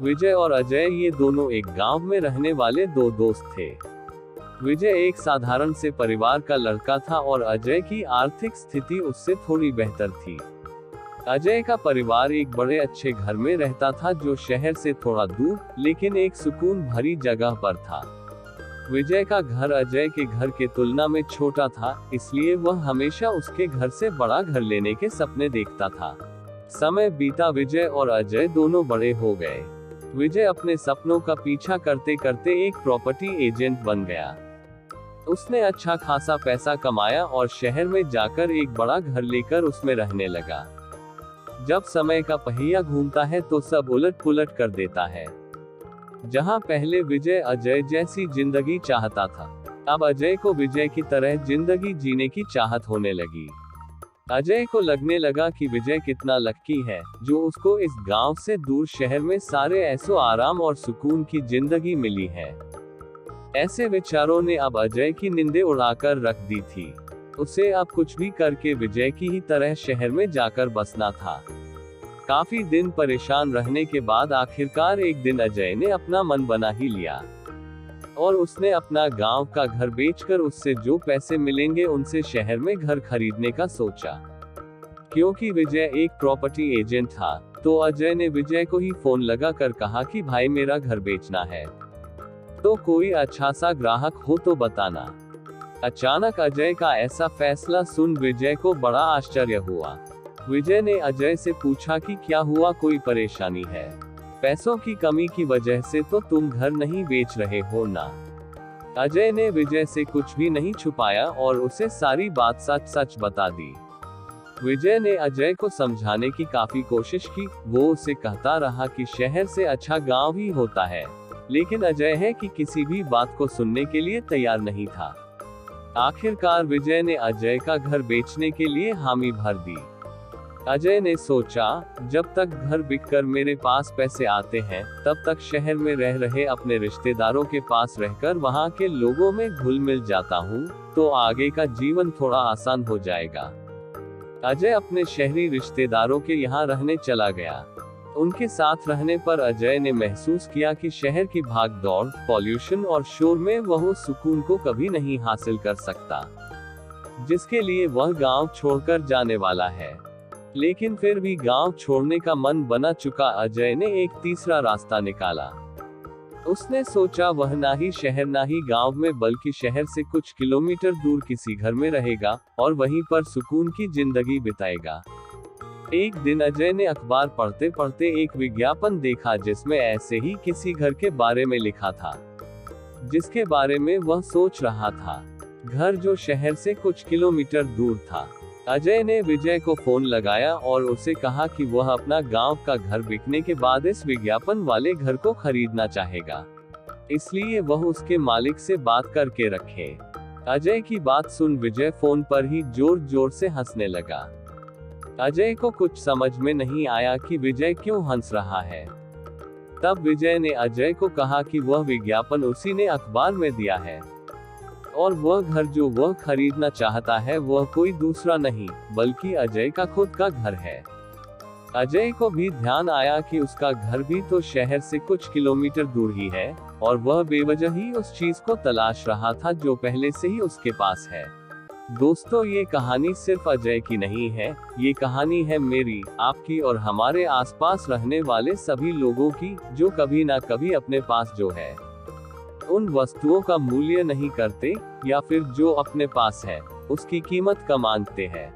विजय और अजय ये दोनों एक गांव में रहने वाले दो दोस्त थे। विजय एक साधारण से परिवार का लड़का था और अजय की आर्थिक स्थिति उससे थोड़ी बेहतर थी। अजय का परिवार एक बड़े अच्छे घर में रहता था जो शहर से थोड़ा दूर लेकिन एक सुकून भरी जगह पर था। विजय का घर अजय के घर के तुलना में छोटा था, इसलिए वह हमेशा उसके घर से बड़ा घर लेने के सपने देखता था। समय बीता, विजय और अजय दोनों बड़े हो गए। विजय अपने सपनों का पीछा करते करते एक प्रॉपर्टी एजेंट बन गया। उसने अच्छा खासा पैसा कमाया और शहर में जाकर एक बड़ा घर लेकर उसमें रहने लगा। जब समय का पहिया घूमता है तो सब उलट पुलट कर देता है। जहां पहले विजय अजय जैसी जिंदगी चाहता था, अब अजय को विजय की तरह जिंदगी जीने की चाहत होने लगी। अजय को लगने लगा कि विजय कितना लकी है जो उसको इस गांव से दूर शहर में सारे ऐसो आराम और सुकून की जिंदगी मिली है। ऐसे विचारों ने अब अजय की नींदें उड़ाकर रख दी थी। उसे अब कुछ भी करके विजय की ही तरह शहर में जाकर बसना था। काफी दिन परेशान रहने के बाद आखिरकार एक दिन अजय ने अपना मन बना ही लिया और उसने अपना गांव का घर बेचकर उससे जो पैसे मिलेंगे उनसे शहर में घर खरीदने का सोचा। क्योंकि विजय एक प्रॉपर्टी एजेंट था, तो अजय ने विजय को ही फोन लगाकर कहा कि भाई मेरा घर बेचना है, तो कोई अच्छा सा ग्राहक हो तो बताना। अचानक अजय का ऐसा फैसला सुन विजय को बड़ा आश्चर्य हुआ। विजय ने अजय से पूछा कि क्या हुआ, कोई परेशानी है? पैसों की कमी की वजह से तो तुम घर नहीं बेच रहे हो ना? अजय ने विजय से कुछ भी नहीं छुपाया और उसे सारी बात सच सच बता दी। विजय ने अजय को समझाने की काफी कोशिश की। वो उसे कहता रहा कि शहर से अच्छा गांव ही होता है, लेकिन अजय है कि किसी भी बात को सुनने के लिए तैयार नहीं था। आखिरकार विजय ने अजय का घर बेचने के लिए हामी भर दी। अजय ने सोचा, जब तक घर बिककर मेरे पास पैसे आते हैं, तब तक शहर में रह रहे अपने रिश्तेदारों के पास रहकर वहां के लोगों में घुल मिल जाता हूँ, तो आगे का जीवन थोड़ा आसान हो जाएगा। अजय अपने शहरी रिश्तेदारों के यहाँ रहने चला गया। उनके साथ रहने पर अजय ने महसूस किया कि शहर की भाग दौड़, पॉल्यूशन और शोर में वह उस सुकून को कभी नहीं हासिल कर सकता जिसके लिए वह गांव छोड़कर जाने वाला है। लेकिन फिर भी गांव छोड़ने का मन बना चुका अजय ने एक तीसरा रास्ता निकाला। उसने सोचा वह ना ही शहर ना ही गांव में बल्कि शहर से कुछ किलोमीटर दूर किसी घर में रहेगा और वहीं पर सुकून की जिंदगी बिताएगा। एक दिन अजय ने अखबार पढ़ते पढ़ते एक विज्ञापन देखा जिसमें ऐसे ही किसी घर के बारे में लिखा था जिसके बारे में वह सोच रहा था, घर जो शहर से कुछ किलोमीटर दूर था। अजय ने विजय को फोन लगाया और उसे कहा कि वह अपना गांव का घर बिकने के बाद इस विज्ञापन वाले घर को खरीदना चाहेगा, इसलिए वह उसके मालिक से बात करके रखे। अजय की बात सुन विजय फोन पर ही जोर जोर से हंसने लगा। अजय को कुछ समझ में नहीं आया कि विजय क्यों हंस रहा है। तब विजय ने अजय को कहा कि वह विज्ञापन उसी ने अखबार में दिया है और वह घर जो वह खरीदना चाहता है वह कोई दूसरा नहीं बल्कि अजय का खुद का घर है। अजय को भी ध्यान आया कि उसका घर भी तो शहर से कुछ किलोमीटर दूर ही है और वह बेवजह ही उस चीज को तलाश रहा था जो पहले से ही उसके पास है। दोस्तों, ये कहानी सिर्फ अजय की नहीं है, ये कहानी है मेरी, आपकी और हमारे आसपास रहने वाले सभी लोगों की जो कभी ना कभी अपने पास जो है उन वस्तुओं का मूल्य नहीं करते या फिर जो अपने पास है उसकी कीमत कम आंकते हैं।